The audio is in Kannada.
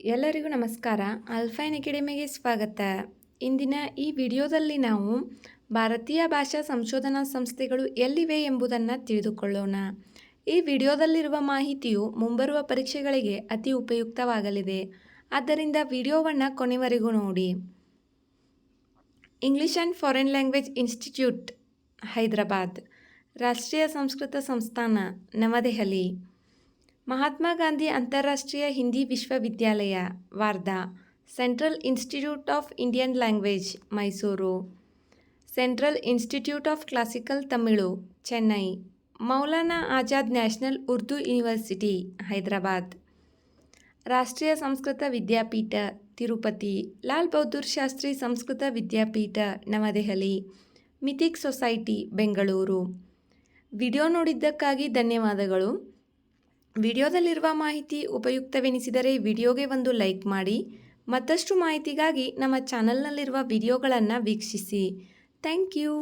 ಎಲ್ಲರಿಗೂ ನಮಸ್ಕಾರ. ಅಲ್ಫೈನ್ ಅಕಾಡೆಮಿಗೆ ಸ್ವಾಗತ. ಇಂದಿನ ಈ ವಿಡಿಯೋದಲ್ಲಿ ನಾವು ಭಾರತೀಯ ಭಾಷಾ ಸಂಶೋಧನಾ ಸಂಸ್ಥೆಗಳು ಎಲ್ಲಿವೆ ಎಂಬುದನ್ನು ತಿಳಿದುಕೊಳ್ಳೋಣ. ಈ ವಿಡಿಯೋದಲ್ಲಿರುವ ಮಾಹಿತಿಯು ಮುಂಬರುವ ಪರೀಕ್ಷೆಗಳಿಗೆ ಅತಿ ಉಪಯುಕ್ತವಾಗಲಿದೆ. ಆದ್ದರಿಂದ ವಿಡಿಯೋವನ್ನು ಕೊನೆವರೆಗೂ ನೋಡಿ. English and foreign language institute Hyderabad, ರಾಷ್ಟ್ರೀಯ ಸಂಸ್ಕೃತ ಸಂಸ್ಥಾನ ನವದೆಹಲಿ, ಮಹಾತ್ಮ ಗಾಂಧಿ ಅಂತಾರಾಷ್ಟ್ರೀಯ ಹಿಂದಿ ವಿಶ್ವವಿದ್ಯಾಲಯ Wardha, central institute of Indian language Mysuru, central institute of classical Tamil Chennai, Maulana Azad national Urdu university Hyderabad, ರಾಷ್ಟ್ರೀಯ ಸಂಸ್ಕೃತ ವಿದ್ಯಾಪೀಠ ತಿರುಪತಿ, ಲಾಲ್ ಬಹದ್ದೂರ್ ಶಾಸ್ತ್ರಿ ಸಂಸ್ಕೃತ ವಿದ್ಯಾಪೀಠ ನವದೆಹಲಿ, ಮಿಥಿಕ್ ಸೊಸೈಟಿ ಬೆಂಗಳೂರು. ವಿಡಿಯೋ ನೋಡಿದ್ದಕ್ಕಾಗಿ ಧನ್ಯವಾದಗಳು. ವಿಡಿಯೋದಲ್ಲಿರುವ ಮಾಹಿತಿ ಉಪಯುಕ್ತವೆನಿಸಿದರೆ ವಿಡಿಯೋಗೆ ಒಂದು ಲೈಕ್ ಮಾಡಿ. ಮತ್ತಷ್ಟು ಮಾಹಿತಿಗಾಗಿ ನಮ್ಮ ಚಾನಲ್ನಲ್ಲಿರುವ ವಿಡಿಯೋಗಳನ್ನು ವೀಕ್ಷಿಸಿ. Thank you.